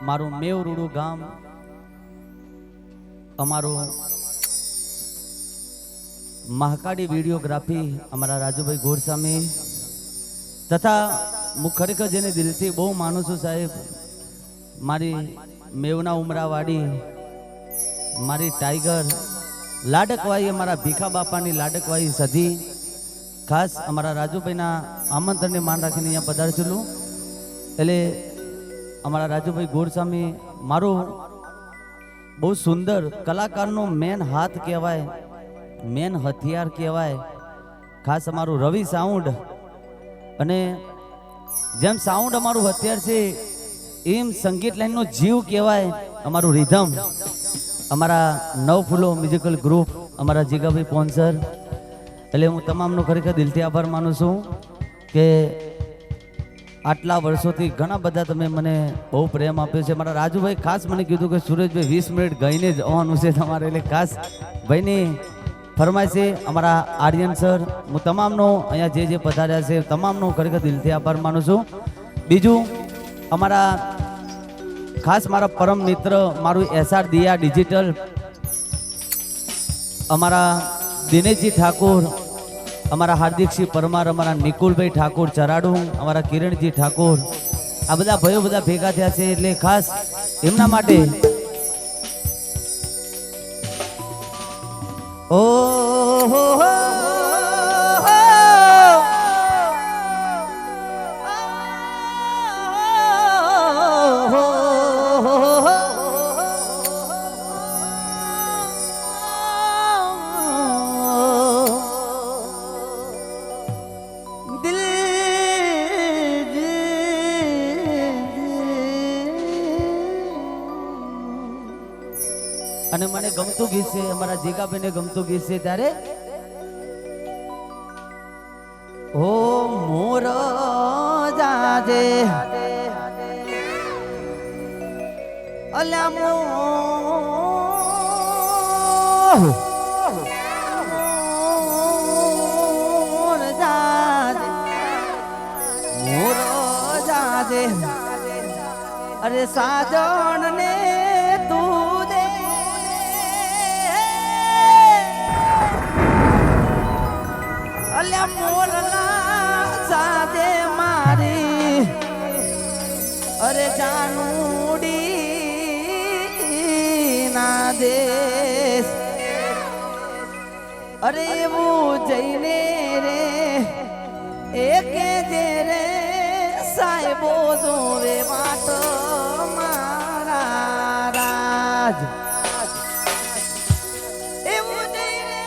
મારું મેવરૂડું ગામ, અમારું મહાકાળી વિડીયોગ્રાફી અમારા રાજુભાઈ ગોરસામી તથા હું ખરેખર જેને દિલથી બહુ માનું છું સાહેબ, મારી મેવના ઉમરાવાડી, મારી ટાઈગર લાડકવાઈ, અમારા ભીખા બાપાની લાડકવાઈ સધી, ખાસ અમારા રાજુભાઈના આમંત્રણને માન રાખીને અહીંયા પધારચેલું. એટલે અમારા રાજુભાઈ ગોરસામી મારું બહુ સુંદર કલાકારનો મેન હાથ કહેવાય, મેન હથિયાર કહેવાય. ખાસ અમારું રવિ સાઉન્ડ, અને જેમ સાઉન્ડ અમારું હથિયાર છે એમ સંગીત લાઈનનો જીવ કહેવાય અમારું રિધમ. અમારા નવ ફૂલો મ્યુઝિકલ ગ્રુપ, અમારા જીગાભાઈ સ્પોન્સર. એટલે હું તમામનો ખરેખર દિલથી આભાર માનું છું કે આટલા વર્ષોથી ઘણા બધા તમે મને બહુ પ્રેમ આપ્યો છે. મારા રાજુભાઈ ખાસ મને કીધું કે સુરેશભાઈ 20 મિનિટ ગઈને જ આવવાનું છે તમારે, એટલે ખાસ ભાઈની ફરમાય છે. અમારા આર્યન સર, હું તમામનો અહીંયા જે પધાર્યા છે તમામનો ખરેખર દિલથી આભાર માનું છું. બીજું અમારા ખાસ મારા પરમ મિત્ર, મારું SR દિયા ડિજિટલ, અમારા દિનેશજી ઠાકોર, અમારા હાર્દિકસિંહ પરમાર, અમારા નિકુલભાઈ ઠાકોર ચરાડુ, અમારા કિરણજી ઠાકોર, આ બધા ભાઈઓ બધા ભેગા થયા છે. એટલે ખાસ એમના માટે ઓહો અને મને ગમતું ગીત છે, અમારા જીગાભાઈને ગમતું ગીત છે. ત્યારે ઓ મોર જાજે અલ્યા મોર જાજે, મોર જાજે, અરે સાજણ ને તું દે, અલ્યા મોરલા સાજે મારી, અરે જાનુડી ના દેશ, અરે એવું જઈને રે એકે જે રે સાહેબો જોવે વાટ મારા રાજ, એવું જઈને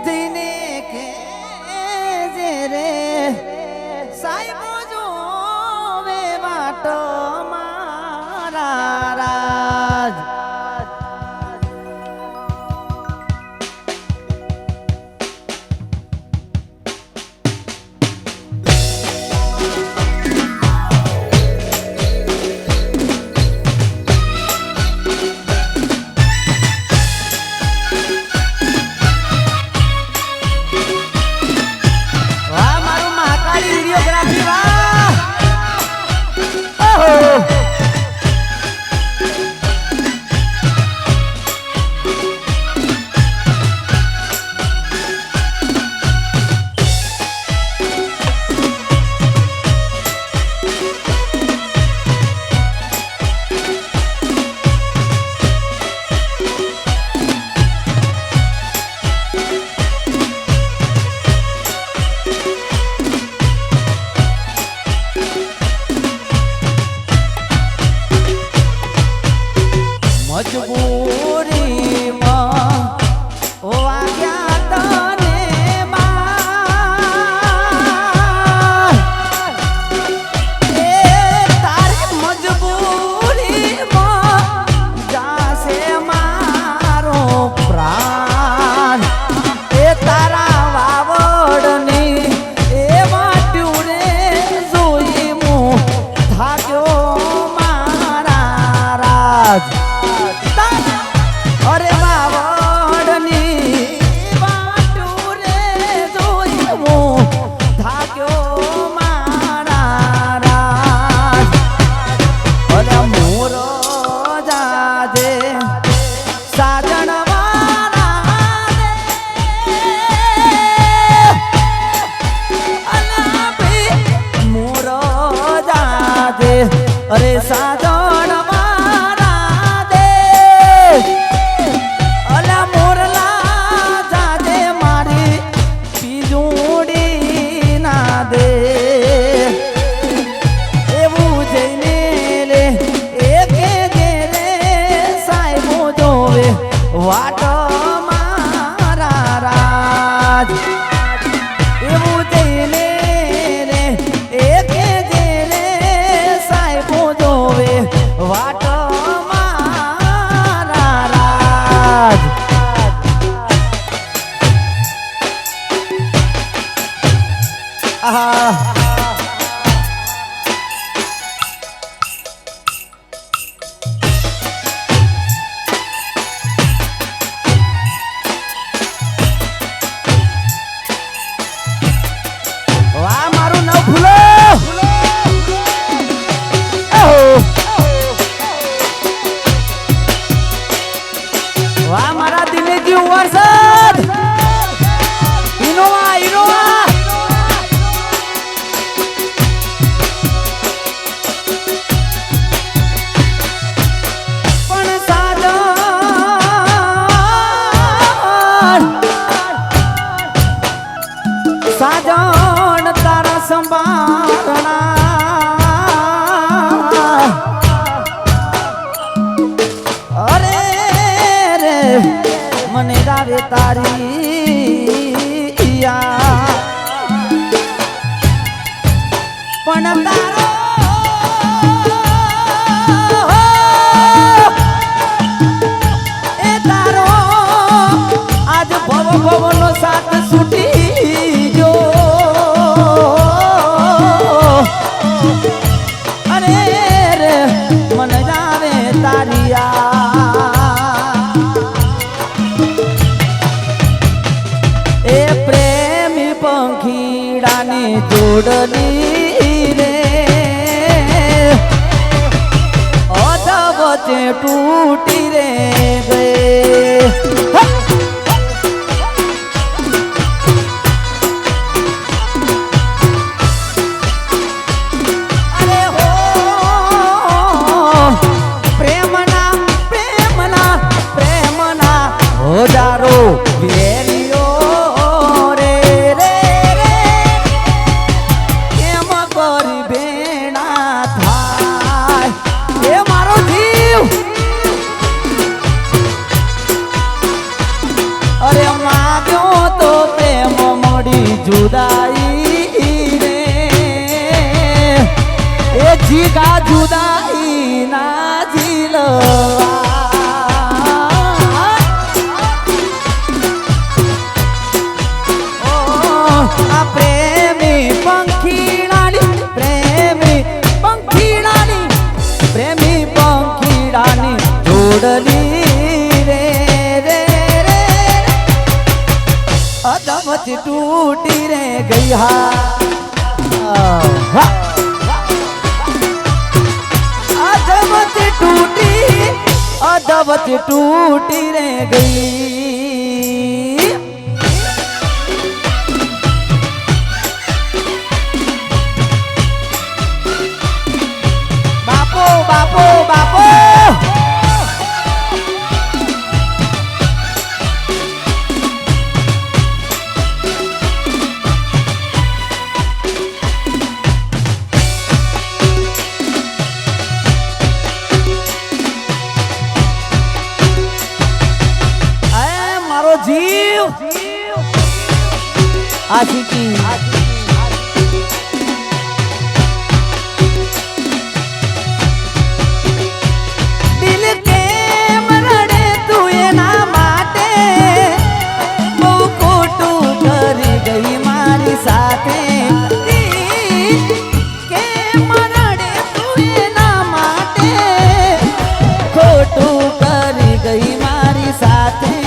જઈને કે જે રે સાહેબો જોવે વાટ મારા રાજ. અરે સાજણ મારા દે અલા મોરલા જાજે મારી પીજુડી ના દે એવું જઈને લે એકે ગેરે સાહેબો જોવે વાટ મારા રાજ એવું જઈને રે એકે ગેરે સાહેબો જોવે વાટ મારા રાજ આહા વાહ મારું નવ ફૂલો વાહ મારા દિનેજી વરસાદ ઇનોવા ઇનોવા પણ સાજણ તારા સંભાળના અરે રે મને રાવે તારી યાદ પણ તારો એ તારો આજ ભવ ભવનો સાથ છૂટી જો અરે રે મને જાવે તારી એ પ્રેમી પંખીડાની જોડલી રે અધ વચ્ચે તૂટી રે ગઈ હજારો વેરીઓ રે રે રે કેમ કરી ભેણા થાય એ મારો જીવ અરે માગ્યો તો પ્રેમ મળી જુદાઈ રે એ જીગા જુદાઈ ના જીલવા પ્રેમી પંખીડાની જોડલી રે રે રે અદમથી તૂટી રે ગઈ હા અદમથી તૂટી રે ગઈ બાપો બાપો બાપો મારો જીવ આશિકી સાથે કે મરડે તું એના માટે ખોટું કરી ગઈ મારી સાથે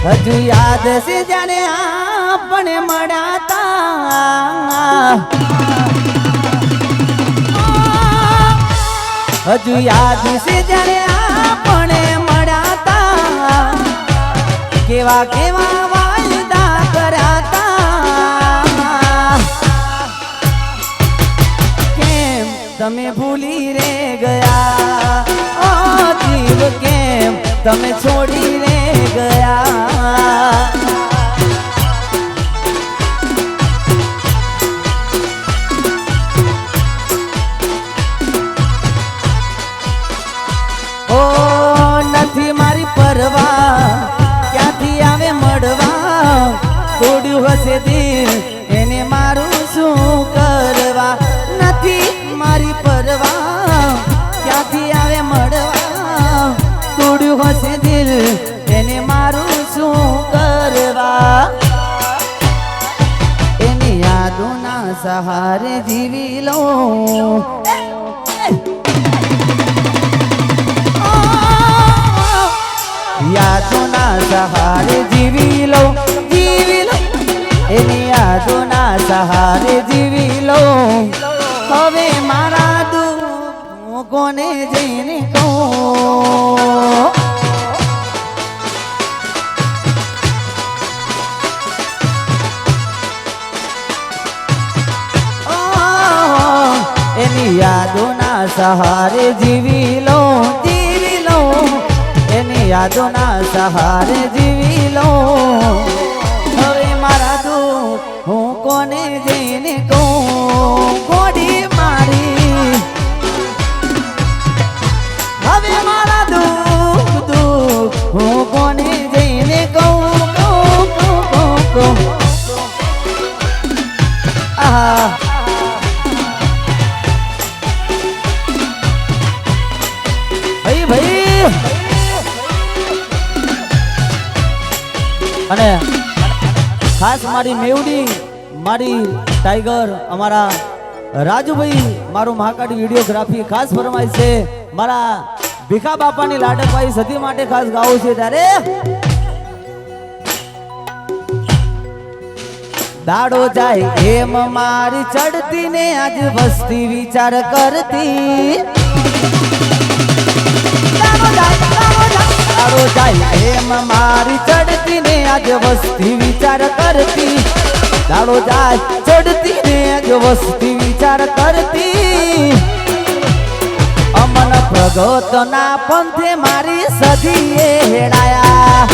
હજુ યાદ છે જાણે આપણે મળ્યા તા હજુ યાદ છે જાણે આપણે મળ્યા તા કેવા કેવા વાયદા કર્યા તા તમે ભૂલી રે ગયા ઓ જીવ કેમ તમે છોડી રે ગયા ઓ નથી મારી પરવા ક્યાંથી આવે મળવા તોડ્યું હશે દિલ એને મારું શું કરવા નથી મારી પરવા ક્યાંથી આવે મળવા તોડ્યું હશે દિલ એને મારું શું કરવા એની યાદોના સહારે જીવી લઉં યાદોના સહારે જીવી લો એની યાદોના સહારે જીવી લો હવે મારા દુઃખ હું કોને જઈને કહું એની યાદોના સહારે જીવી લો એની યાદોના સહારે જીવી લો હવે મારા દુઃખ હું કોને જઈને કહું ગોડી મારી હવે મારા દુઃખ હું કોને જઈને કહું આહા ભાઈ અને ખાસ મારી મેવડી મારી ટાઈગર અમારા રાજુભાઈ મારું મહાકાળી વિડીયોગ્રાફી ખાસ ફરમાય છે મારા ભીખા બાપાની લાડકભાઈ સતી માટે ખાસ ગાવું છે ત્યારે દાડો જાય એમ મારી ચડતી ને આજ વસ્તી વિચાર કરતી દાડો જાય એમ મારી ચડતી ને આજ વસ્તી વિચાર કરતી દાડો જાય ચડતી ને આજ વસ્તી વિચાર કરતી અમન પ્રગત ના પંથે મારી સદીએ હેડાયા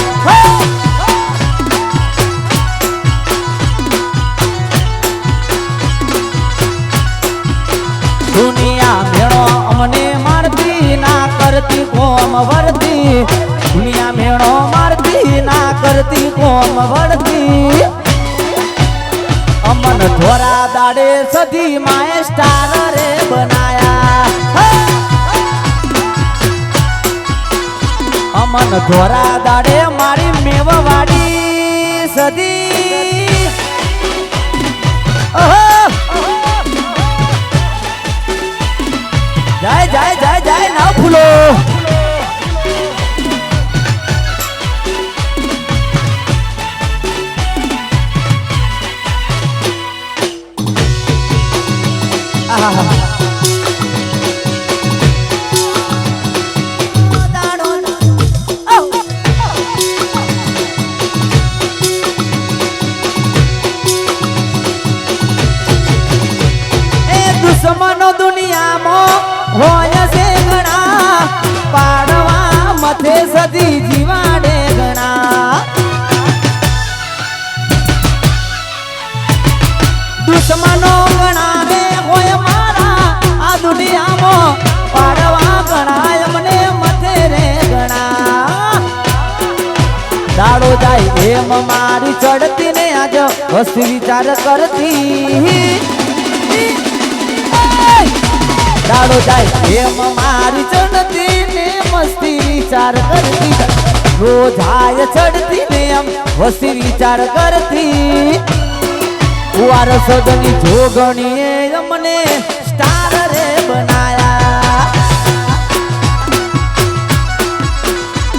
દુનિયા મેળો અમને મારતી ના કરતી કોમ વળતી દુનિયા મેળો મારતી ના કરતી કોમ વળતી અમન ધોરા દાડે સધી માએ સ્ટાર રે બનાયા અમન ધોરા દાડે મારી મેવાવાડી સધી જાય જાય જાય જાય ના ભૂલો દુશ્મનો દુનિયામાં હોય છે ઘણા પાડવા મથે સદી જીવાડે ઘણા દુશ્મનો ઘણા રે હોય મારા આ દુનિયામાં પાડવા ઘણા અમને મથે રે ઘણા દાડો જાય એમ મારી ચડતી ને આજ વસ્તી વિચાર કરતી દાડો જાય એમ મારી ચડતી ને મસ્તી વિચાર કરતી રોજાય ચડતી ને એમ વસ્તી વિચાર કરતી કુંવાર સદની જોગણીએ અમને સ્ટાર રે બનાયા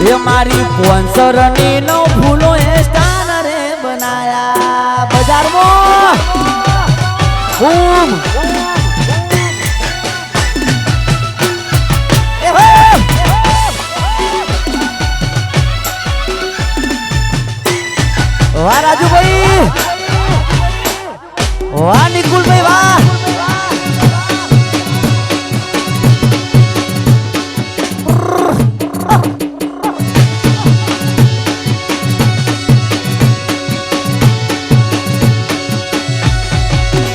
એ મારી પોન્સરની નો ફૂલો એ સ્ટાર રે બનાયા બજારમાં ખૂબ વાહ રાજુભાઈ વાહ નિકુલભાઈ વાહ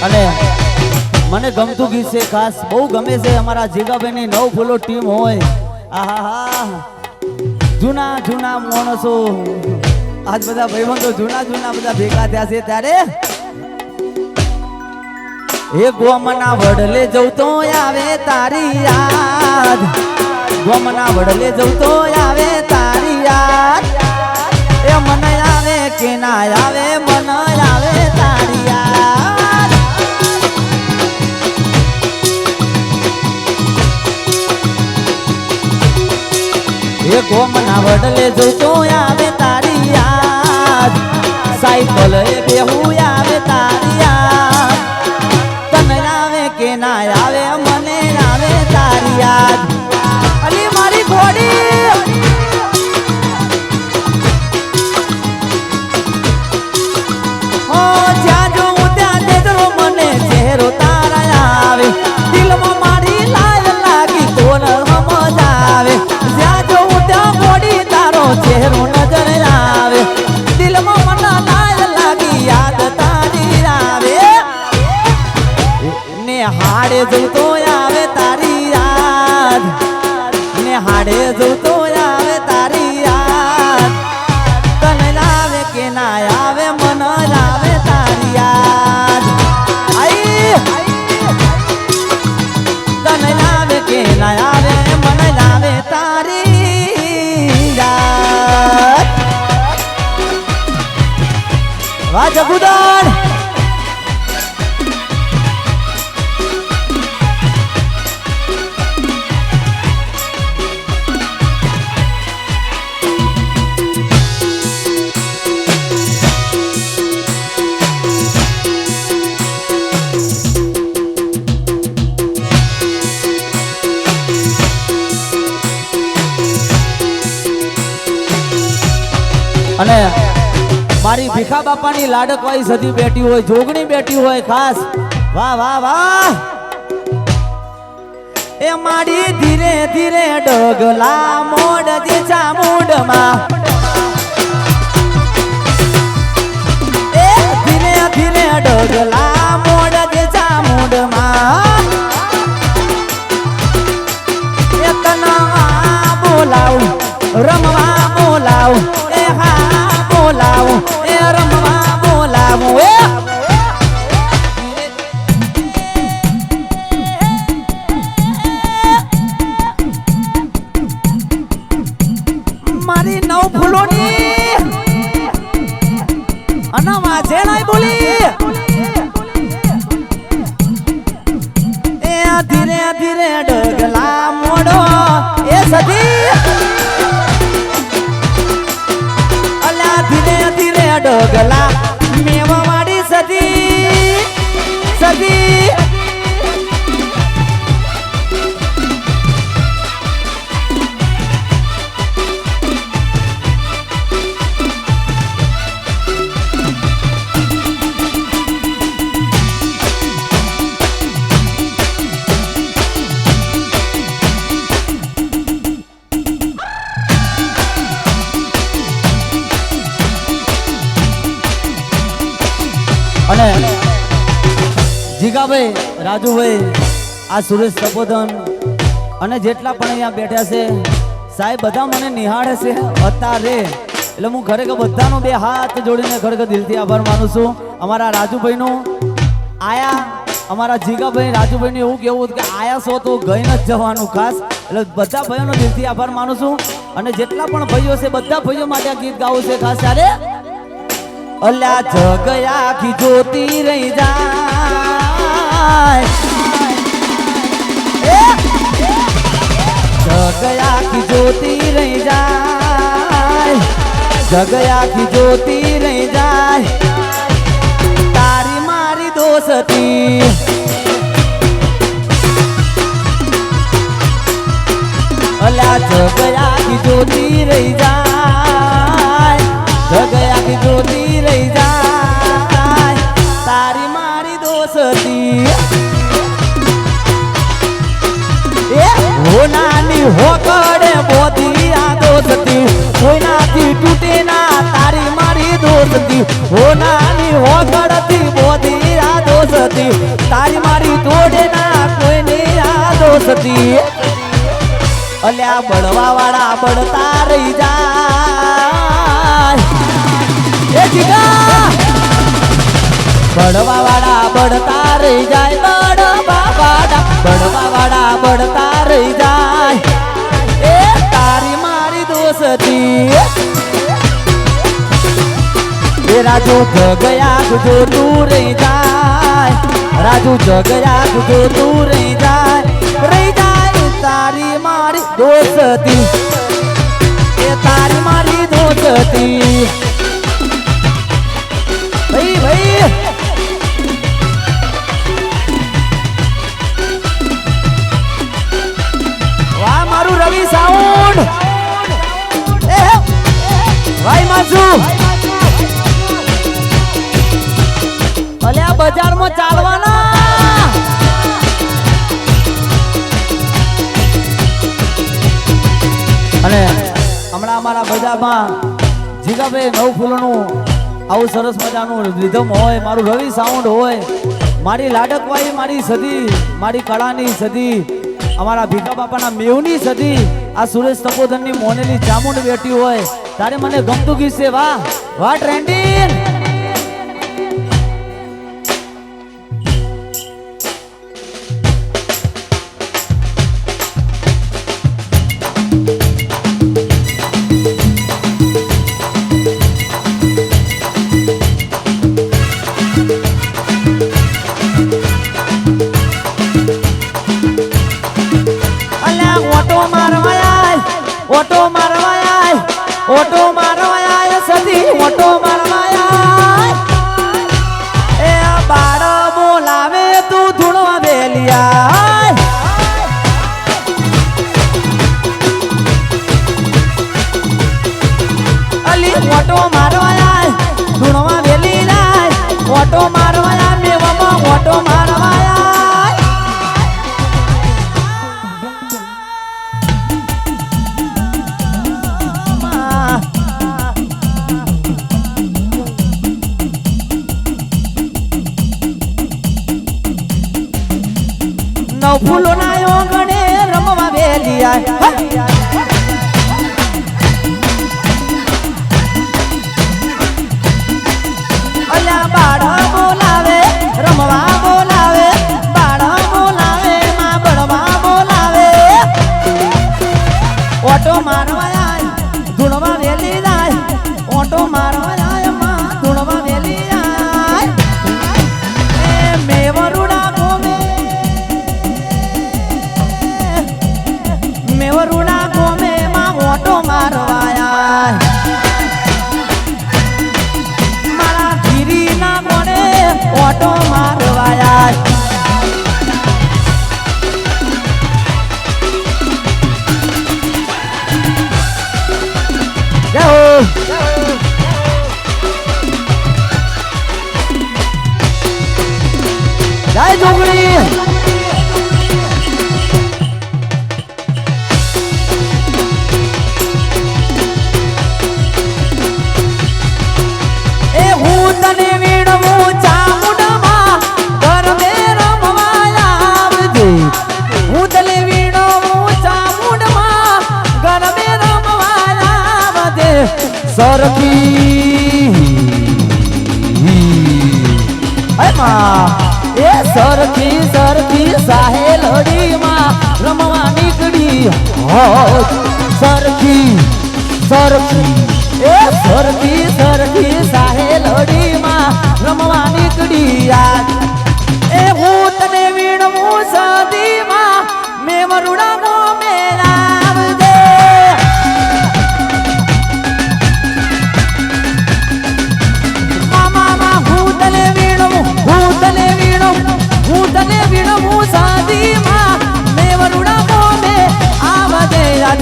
અને મને ગમતું ગીત છે ખાસ બહુ ગમે છે અમારા જીગાભાઈની 9 ફૂલો ટીમ હોય આહા જૂના જૂના માણસો આજ બધા ભાઈબંધો જૂના જૂના બધા ભેગા થયા છે ત્યારે એ ગોમના વડલે જઉં તો આવે તારી યાદ ગોમના વડલે જઉં તો આવે તારી યાદ એ મને આવે કે ના આવે મન આવે તારી યાદ એ ગોમના વડલે જઉં તો આવે તારી યાદ સાયકલ એ બેહું આવે તારી યાદ તને આવે કે ના આવે મને આવે તારી યાદ અલી મારી ઘોડી હો જ્યાં જોઉં ત્યાં દેખરો મને ચહેરો તારા આવે દિલમાં મારી લાલ લાગી તો સમજ આવે જ્યાં જોઉં ત્યાં ઘોડી તારો ચહેરો નજર આવે દિલમાં મને લાલ લાગી યાદ તારી આવે ને હાડે જઉં તો આવે તારી યાદ ને હાડે જઉં તો આવે તારી યાદ તને આવે કે ના આવે મન આવે તારી યાદ આઈ તને આવે કે ના આવે મન આવે તારી યાદ વાહ જગુદાન અને મારી ભીખા બાપાની લાડકવાઈ સદી બેઠી હોય જોગણી બેઠી હોય ખાસ વાહ વાહ વાહ એ મારી ધીરે ધીરે ડગલા મોડ જે ચામુંડમાં એ ધીરે ધીરે ડગલા મોડ જે ચામુંડમાં એ તના બોલાવું રમવા બોલાવું બોલાવું એ રમવા બોલાવું એ મારી 9 ફૂલોની અને વાજે નાઈ બોલી એ ધીરે ધીરે ડગલા મોડો એ સદી ડગલા મેવા વાળી સદી સદી અને જીગાભાઈ રાજુભાઈ આ સુરેશ તપોધન અને જેટલા પણ અહીંયા બેઠા છે સાહેબ બધા મને નિહાળે છે અત્યારે એટલે હું ખરેખર બધાનો બે હાથ જોડીને ખરેખર દિલથી આભાર માનું છું અમારા રાજુભાઈનો આયા અમારા જીગાભાઈ રાજુભાઈનું એવું કેવું કે આયા છો તો ગઈ ન જવાનું ખાસ એટલે બધા ભાઈઓનો દિલથી આભાર માનું છું અને જેટલા પણ ભાઈઓ છે બધા ભાઈઓ માટે આ ગીત ગાવું છે ખાસ ત્યારે અલ્યા જગ આખી જોતી રહી જાય જગ આખી જોતી રહી જાય જગ આખી જોતી રહી જાય તારી મારી દોસ્તી અલ્યા જગ આખી જોતી રહી જાય જગ આખી જોતી રહી જાય તારી મારી દોસ્તી એ હો નાની હો કડે બોધી આ દોસ્તી કોઈનાથી તૂટે ના તારી મારી દોસ્તી હો નાની હો કડથી બોધી આ દોસ્તી તારી મારી તોડે ના કોઈને આ દોસ્તી અલ્યા બળવા વાળા બળતા રહી જાય એ જીગા બળવા વાળા બળતા રહી જાય બળવા વાળા બળતા રહી જાય એ તારી મારી દોસ્તી એ રાજુ જગયા જો તું રહી જાય રાજુ જગયા જો તું રહી જાય તારી મારી દોસ્તી એ તારી મારી દોસ્તી ભાઈ ભાઈ વાહ મારું રવિ સાઉન્ડ એ ભાઈ માસુ અલ્યા બજારમાં ચાલવાના અને હમણાં અમારા બજારમાં જીગાભાઈ નવ ફૂલનું આવું સરસ મજાનું રિધમ હોય મારું રવિ સાઉન્ડ હોય મારી લાડકવાઈ મારી સદી મારી કળાની સદી અમારા ભીખા બાપાના મેવની સદી આ સુરેશ તપોધનની મોનેલી ચામુંડ બેઠી હોય તારે મને ગમતું ગીત છે વાહ વાહ ટ્રેન્ડિંગ ઓટો મારવાયા સદી ઓટો મારવાયા એ બાર બોલાવે તું ધૂણવા બેલિયા અલી ઓટો મારવાયા ધૂણવા બેલી જાય ઓટો મારવાયા મેવામાં ઓટો મારવાયા ફૂલો ના યોગણે રમવા વેલિયા અલ્યા બાળા બોલાવે રમવા બોલાવે બાળા બોલાવે માં બળવા બોલાવે ઓટો મારવા ધૂણવા વેલી જાય ઓટો મારવા માં ધૂણવા વેલી જાય એ મેવરુડા મેવરુડા ગોમે માં ઓટો મારવાયા મારા ગીરી ના કોને ઓટો મારવાયા જય હો જય જોગણી સરખી એ સરખી સરખી સાહેલડી માં રમવા નીકળી સરખી સરખી એ સરખી સરખી સાહેલડી માં રમવા નીકળી એ હું તને વીણવું સદી માં મેવરુડા મો મેરાવજે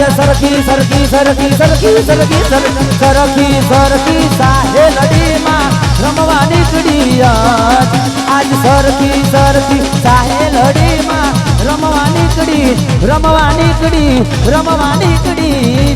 સરખી સરખી સરખી સરખી સરખી સરખી સરખી સાહેલડી માં રમવા નીકળી આજ સરખી સરખી સાહેલડી માં રમવા નીકળી રમવા નીકળી રમવા નીકળી